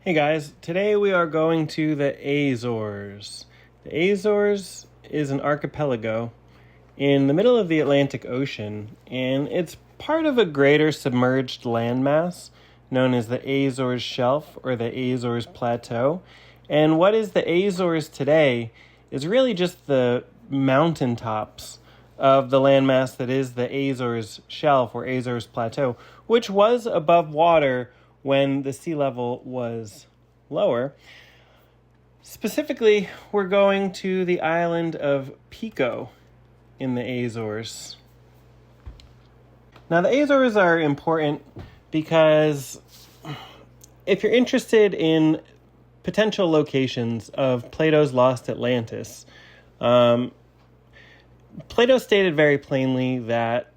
Hey guys, today we are going to the Azores. The Azores is an archipelago in the middle of the Atlantic Ocean, and it's part of a greater submerged landmass known as the Azores Shelf or the Azores Plateau. And what is the Azores today is really just the mountaintops of the landmass that is the Azores Shelf or Azores Plateau, which was above water when the sea level was lower. Specifically, we're going to the island of Pico in the Azores. Now, the Azores are important because if you're interested in potential locations of Plato's lost Atlantis, Plato stated very plainly that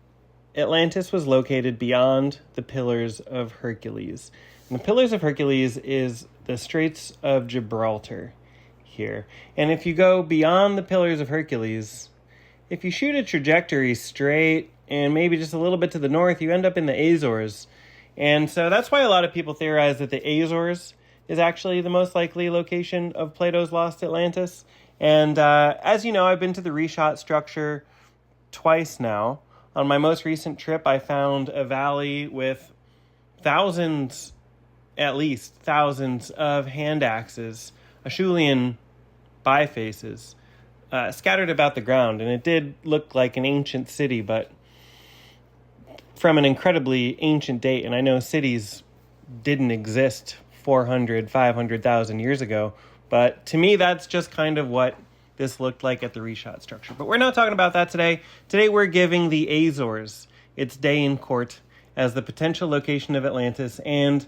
Atlantis was located beyond the Pillars of Hercules. And the Pillars of Hercules is the Straits of Gibraltar here. And if you go beyond the Pillars of Hercules, if you shoot a trajectory straight and maybe just a little bit to the north, you end up in the Azores. And so that's why a lot of people theorize that the Azores is actually the most likely location of Plato's lost Atlantis. And as you know, I've been to the Richat Structure twice now. On my most recent trip, I found a valley with at least thousands of hand axes, Acheulean bifaces, scattered about the ground. And it did look like an ancient city, but from an incredibly ancient date. And I know cities didn't exist 400, 500,000 years ago. But to me, that's just kind of what this looked like at the Richat Structure. But we're not talking about that today. Today we're giving the Azores its day in court as the potential location of Atlantis. And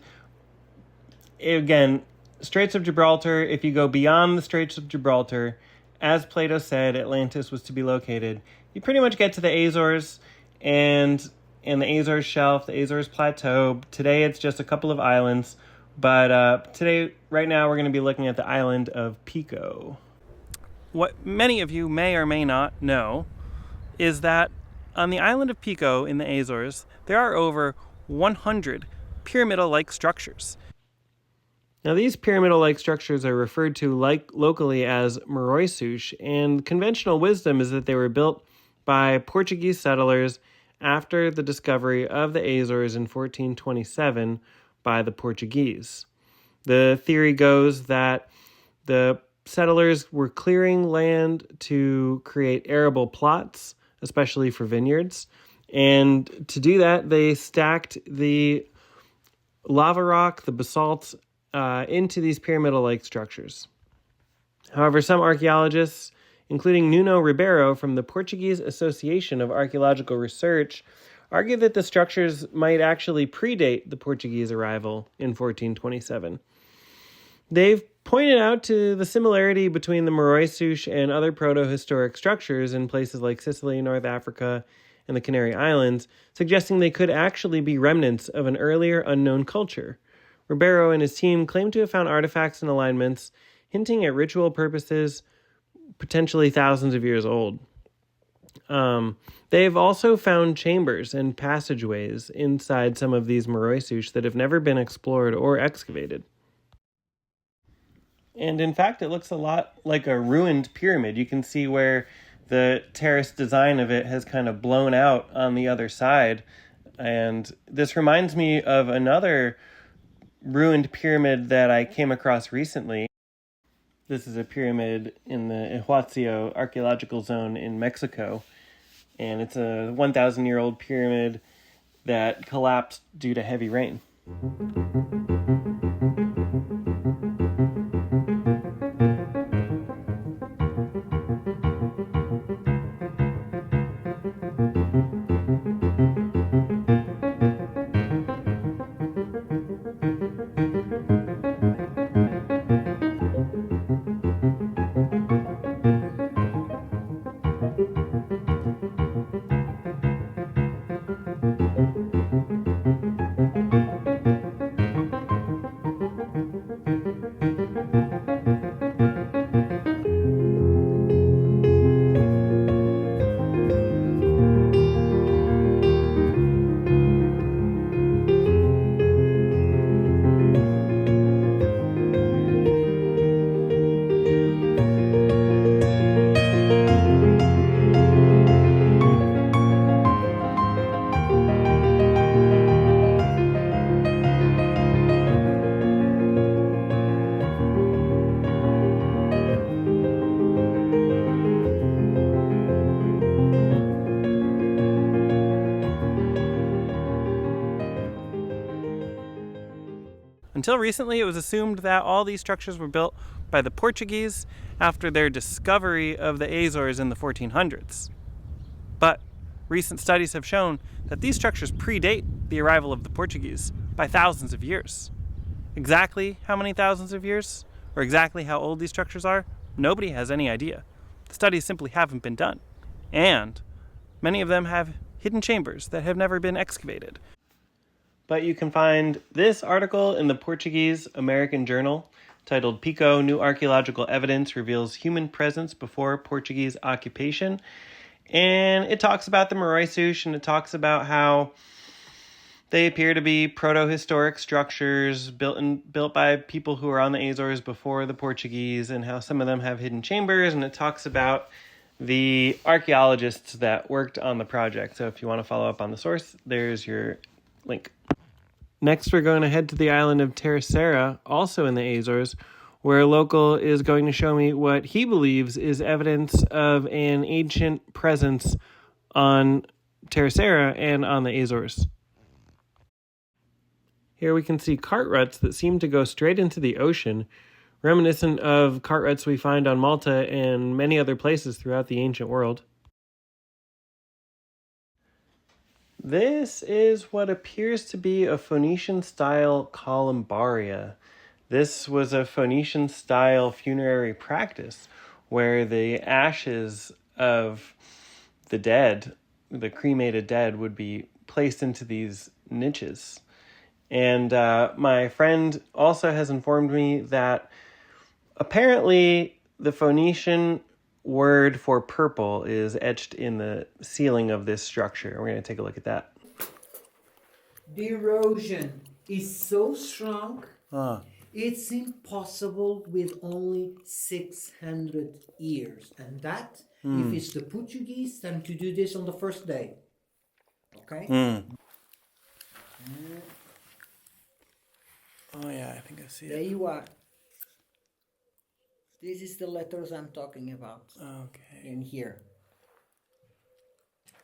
again, Straits of Gibraltar, if you go beyond the Straits of Gibraltar, as Plato said, Atlantis was to be located. You pretty much get to the Azores and the Azores Shelf, the Azores Plateau. Today it's just a couple of islands. But right now, we're going to be looking at the island of Pico. What many of you may or may not know is that on the island of Pico in the Azores, there are over 100 pyramidal-like structures. Now, these pyramidal-like structures are referred to locally as maroisush, and conventional wisdom is that they were built by Portuguese settlers after the discovery of the Azores in 1427 by the Portuguese. The theory goes that the settlers were clearing land to create arable plots, especially for vineyards. And to do that, they stacked the lava rock, the basalt, into these pyramidal-like structures. However, some archaeologists, including Nuno Ribeiro from the Portuguese Association of Archaeological Research, argue that the structures might actually predate the Portuguese arrival in 1427. They've pointed out to the similarity between the maroisush and other proto-historic structures in places like Sicily, North Africa, and the Canary Islands, suggesting they could actually be remnants of an earlier unknown culture. Ribeiro and his team claim to have found artifacts and alignments hinting at ritual purposes potentially thousands of years old. They've also found chambers and passageways inside some of these maroisush that have never been explored or excavated. And in fact, it looks a lot like a ruined pyramid. You can see where the terrace design of it has kind of blown out on the other side. And this reminds me of another ruined pyramid that I came across recently. This is a pyramid in the Iguazio archaeological zone in Mexico. And it's a 1,000-year-old pyramid that collapsed due to heavy rain. Until recently, it was assumed that all these structures were built by the Portuguese after their discovery of the Azores in the 1400s. But recent studies have shown that these structures predate the arrival of the Portuguese by thousands of years. Exactly how many thousands of years, or exactly how old these structures are, nobody has any idea. The studies simply haven't been done. And many of them have hidden chambers that have never been excavated. But you can find this article in the Portuguese American Journal titled Pico, New Archaeological Evidence Reveals Human Presence Before Portuguese Occupation. And it talks about the Mauritius, and it talks about how they appear to be proto-historic structures built by people who were on the Azores before the Portuguese, and how some of them have hidden chambers, and it talks about the archaeologists that worked on the project. So if you want to follow up on the source, there's your link. Next, we're going to head to the island of Terceira, also in the Azores, where a local is going to show me what he believes is evidence of an ancient presence on Terceira and on the Azores. Here we can see cart ruts that seem to go straight into the ocean, reminiscent of cart ruts we find on Malta and many other places throughout the ancient world. This is what appears to be a Phoenician-style columbaria. This was a Phoenician-style funerary practice where the ashes of the dead, the cremated dead, would be placed into these niches. And my friend also has informed me that apparently the Phoenician word for purple is etched in the ceiling of this structure. We're going to take a look at that. The erosion is so strong, it's impossible with only 600 years. And that, if it's the Portuguese, time to do this on the first day. Okay? Oh yeah, I think I see There you are. This is the letters I'm talking about. Okay. In here.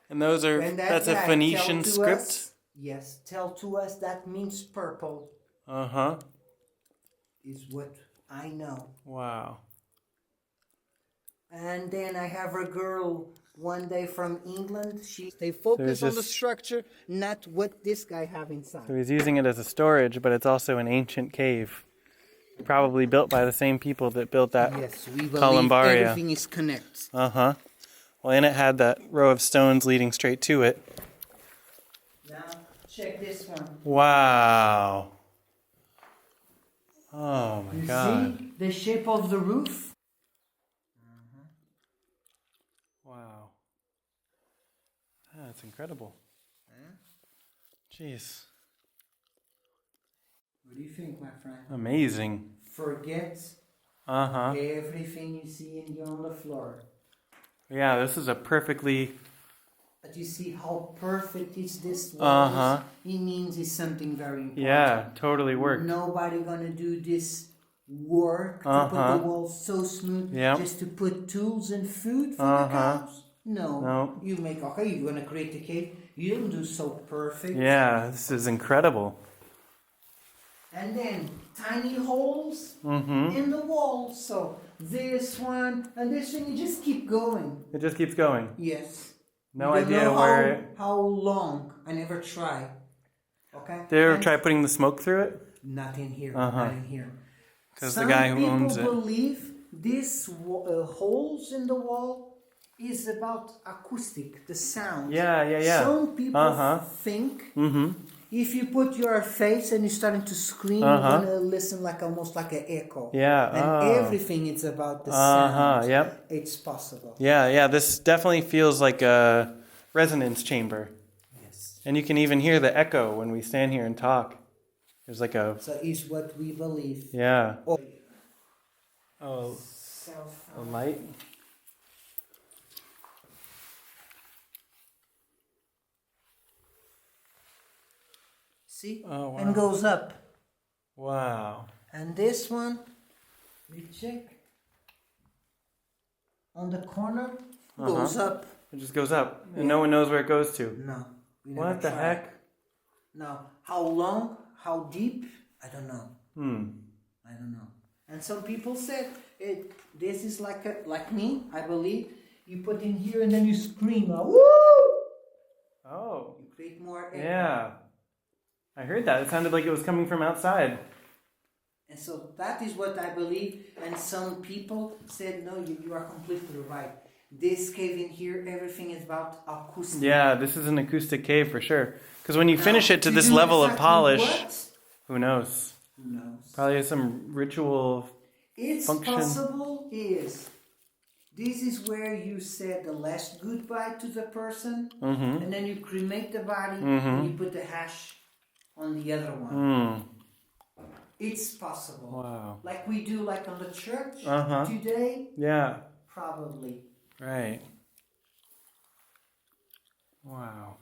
And those are, that's a Phoenician script? Yes, tell to us that means purple. Uh-huh. Is what I know. Wow. And then I have a girl one day from England. They focus on the structure, not what this guy have inside. So he's using it as a storage, but it's also an ancient cave. Probably built by the same people that built that we believe columbaria. Everything is connected. Uh-huh. Well, and it had that row of stones leading straight to it. Now, check this one. Wow. Oh, my God. See the shape of the roof? Wow. That's incredible. Jeez. What do you think, my friend? Amazing. Forget everything you see in here on the floor. Yeah, this is a perfectly... But you see how perfect is this wall? It means it's something very important. Yeah, totally worked. Nobody gonna do this work to put the walls so smooth just to put tools and food for the cows. No. You make, you're gonna create a cave. You don't do so perfect. Yeah, this is incredible. And then tiny holes in the wall. So this one and this one, you just keep going. It just keeps going. Yes. No idea where how long. I never try. Okay. Did you ever try putting the smoke through it? Not in here. Not in here. Because the guy who owns it. Some people believe these holes in the wall is about acoustic, the sound. Yeah. Some people think if you put your face and you're starting to scream, you're gonna listen like almost like an echo. Yeah. And everything is about the sound. Yep. It's possible. Yeah. This definitely feels like a resonance chamber. Yes. And you can even hear the echo when we stand here and talk. There's like a... So it's what we believe. Yeah. Oh. A light. See? Oh, wow. And goes up. Wow. And this one, we check. On the corner, goes up. It just goes up. And no one knows where it goes to. No. What the heck? Now, how long, how deep, I don't know. Hmm. I don't know. And some people said this is like me, I believe. You put in here and then you scream, woo! Oh. You create more air. Yeah. I heard that. It sounded like it was coming from outside. And so that is what I believe. And some people said, no, you are completely right. This cave in here, everything is about acoustic. Yeah, this is an acoustic cave for sure. Because when you finish it to this level of polish, who knows? Who knows? Probably some ritual function. It's possible this is where you said the last goodbye to the person, and then you cremate the body, and you put the hash on the other one. It's possible. Wow. Like we do like on the church today? Yeah. Probably. Right. Wow.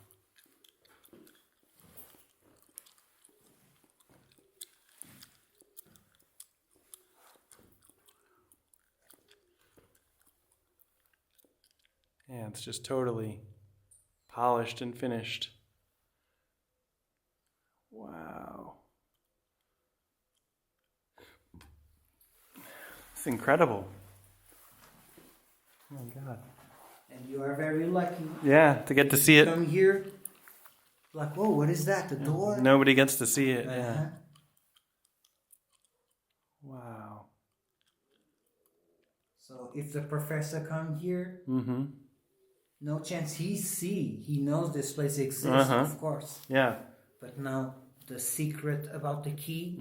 Yeah, it's just totally polished and finished. Wow. It's incredible. Oh my God. And you are very lucky. Yeah, to get to see it. Come here, like, oh, what is that? The door? Nobody gets to see it. Yeah. Wow. So if the professor come here, no chance he knows this place exists, of course. Yeah. But now the secret about the key.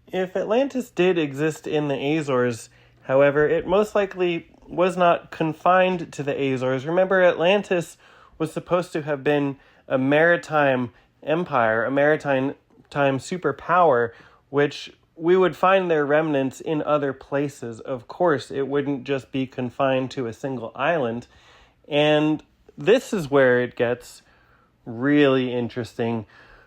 If Atlantis did exist in the Azores, however, it most likely was not confined to the Azores. Remember, Atlantis was supposed to have been a maritime empire, a maritime superpower, which we would find their remnants in other places. Of course, it wouldn't just be confined to a single island. And this is where it gets really interesting,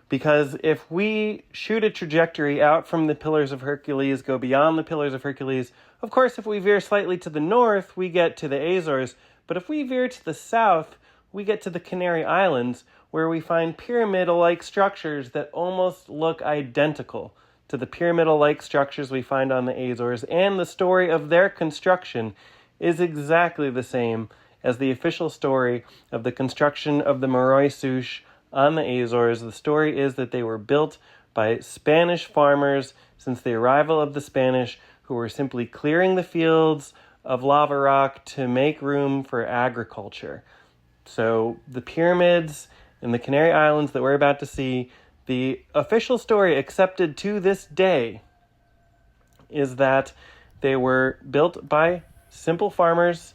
because if we shoot a trajectory out from the Pillars of Hercules, go beyond the Pillars of Hercules, of course, if we veer slightly to the north, we get to the Azores. But if we veer to the south, we get to the Canary Islands, where we find pyramidal-like structures that almost look identical to the pyramidal-like structures we find on the Azores, and the story of their construction is exactly the same as the official story of the construction of the Moroi Souche on the Azores. The story is that they were built by Spanish farmers since the arrival of the Spanish, who were simply clearing the fields of lava rock to make room for agriculture. So the pyramids in the Canary Islands that we're about to see, the official story accepted to this day is that they were built by simple farmers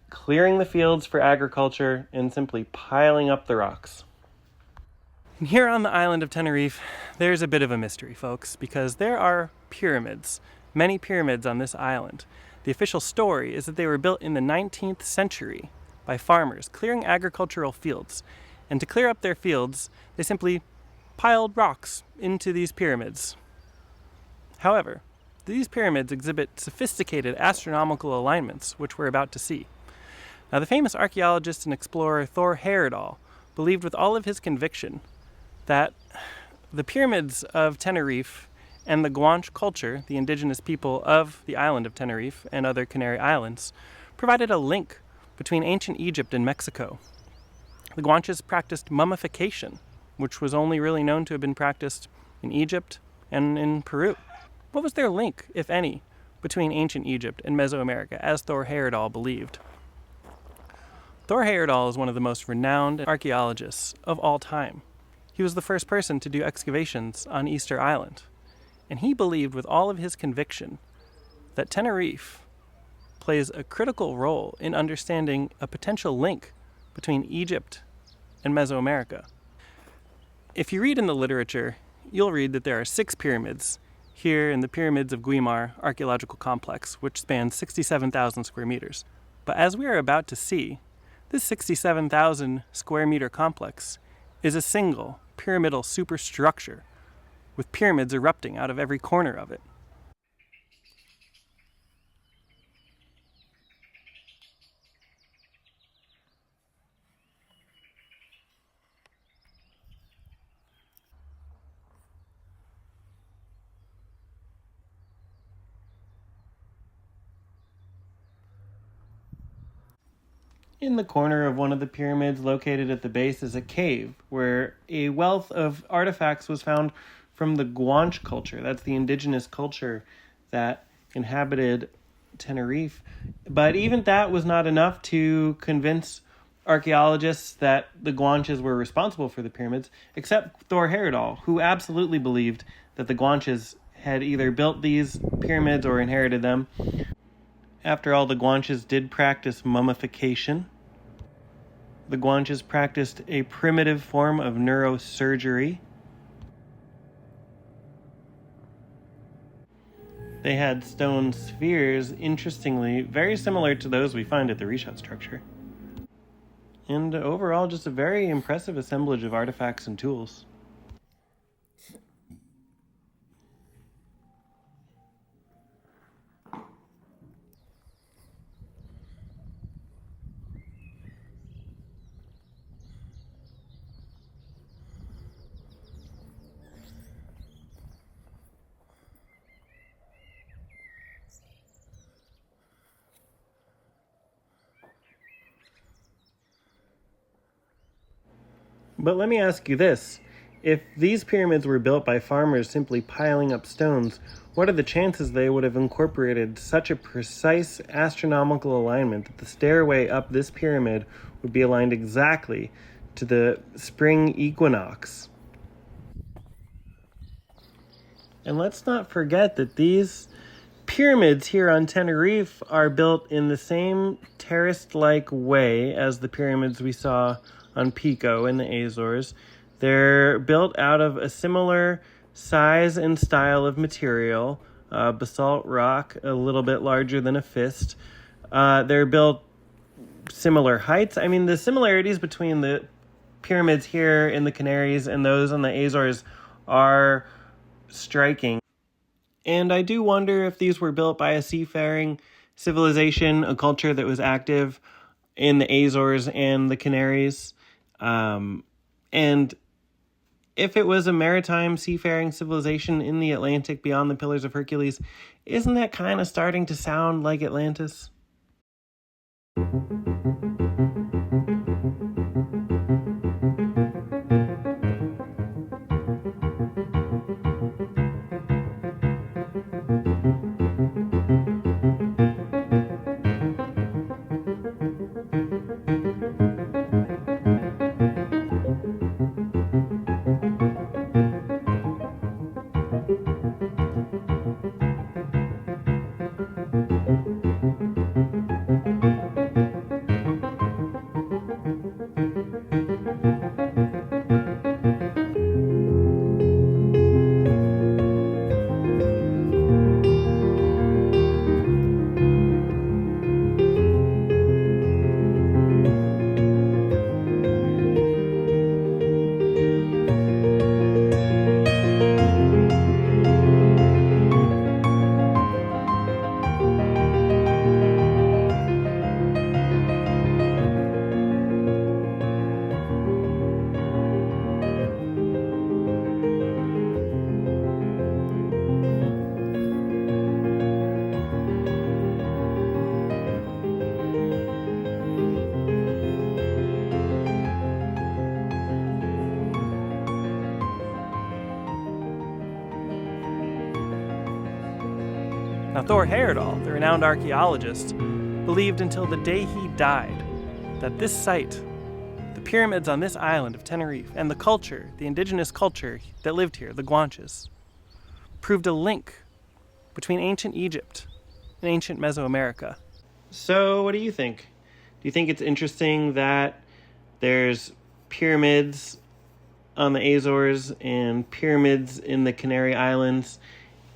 clearing the fields for agriculture and simply piling up the rocks. And here on the island of Tenerife, there's a bit of a mystery, folks, because there are pyramids, many pyramids on this island. The official story is that they were built in the 19th century by farmers clearing agricultural fields. And to clear up their fields, they simply piled rocks into these pyramids. However, these pyramids exhibit sophisticated astronomical alignments, which we're about to see. Now, the famous archaeologist and explorer Thor Heyerdahl believed with all of his conviction that the pyramids of Tenerife and the Guanche culture, the indigenous people of the island of Tenerife and other Canary Islands, provided a link between ancient Egypt and Mexico. The Guanches practiced mummification, which was only really known to have been practiced in Egypt and in Peru. What was their link, if any, between ancient Egypt and Mesoamerica, as Thor Heyerdahl believed? Thor Heyerdahl is one of the most renowned archaeologists of all time. He was the first person to do excavations on Easter Island, and he believed with all of his conviction that Tenerife plays a critical role in understanding a potential link between Egypt and Mesoamerica. If you read in the literature, you'll read that there are 6 pyramids here in the Pyramids of Guimar archaeological complex, which spans 67,000 square meters. But as we are about to see, this 67,000 square meter complex is a single pyramidal superstructure with pyramids erupting out of every corner of it. In the corner of one of the pyramids located at the base is a cave where a wealth of artifacts was found from the Guanche culture. That's the indigenous culture that inhabited Tenerife. But even that was not enough to convince archaeologists that the Guanches were responsible for the pyramids, except Thor Heyerdahl, who absolutely believed that the Guanches had either built these pyramids or inherited them. After all, the Guanches did practice mummification. The Guanches practiced a primitive form of neurosurgery. They had stone spheres, interestingly, very similar to those we find at the Richat Structure. And overall, just a very impressive assemblage of artifacts and tools. But let me ask you this. If these pyramids were built by farmers simply piling up stones, what are the chances they would have incorporated such a precise astronomical alignment that the stairway up this pyramid would be aligned exactly to the spring equinox? And let's not forget that these pyramids here on Tenerife are built in the same terraced-like way as the pyramids we saw on Pico in the Azores. They're built out of a similar size and style of material, basalt rock, a little bit larger than a fist. They're built similar heights. I mean, the similarities between the pyramids here in the Canaries and those on the Azores are striking. And I do wonder if these were built by a seafaring civilization, a culture that was active in the Azores and the Canaries. And if it was a maritime seafaring civilization in the Atlantic beyond the Pillars of Hercules, isn't that kind of starting to sound like Atlantis? Now, Thor Heyerdahl, the renowned archaeologist, believed until the day he died that this site, the pyramids on this island of Tenerife, and the culture, the indigenous culture that lived here, the Guanches, proved a link between ancient Egypt and ancient Mesoamerica. So, what do you think? Do you think it's interesting that there's pyramids on the Azores and pyramids in the Canary Islands,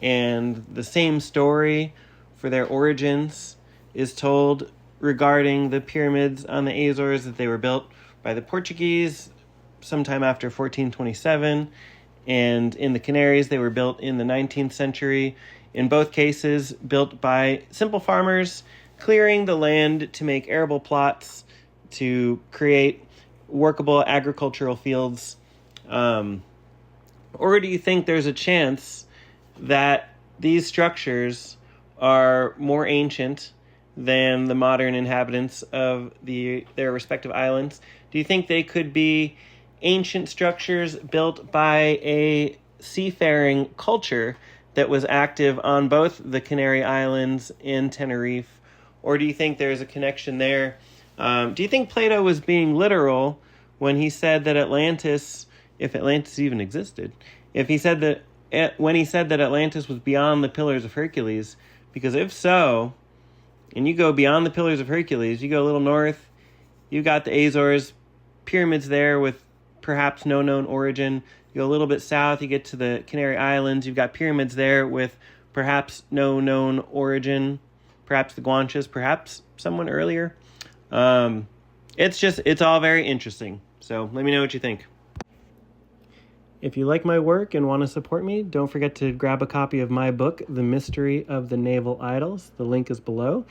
and the same story for their origins is told regarding the pyramids on the Azores, that they were built by the Portuguese sometime after 1427, and in the Canaries they were built in the 19th century. In both cases, built by simple farmers clearing the land to make arable plots to create workable agricultural fields. Or do you think there's a chance that these structures are more ancient than the modern inhabitants of their respective islands? Do you think they could be ancient structures built by a seafaring culture that was active on both the Canary Islands and Tenerife? Or do you think there's a connection there? Do you think Plato was being literal when he said that Atlantis, if Atlantis even existed, when he said that Atlantis was beyond the Pillars of Hercules? Because if so, and you go beyond the Pillars of Hercules, you go a little north, you got the Azores, pyramids there with perhaps no known origin. You go a little bit south, you get to the Canary Islands, you've got pyramids there with perhaps no known origin, perhaps the Guanches, perhaps someone earlier. It's all very interesting. So let me know what you think. If you like my work and want to support me, don't forget to grab a copy of my book, The Mystery of the Naval Idols. The link is below.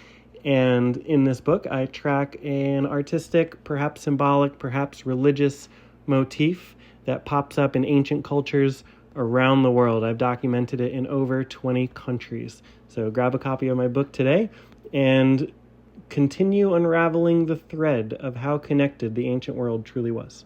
And in this book, I track an artistic, perhaps symbolic, perhaps religious motif that pops up in ancient cultures around the world. I've documented it in over 20 countries. So grab a copy of my book today and continue unraveling the thread of how connected the ancient world truly was.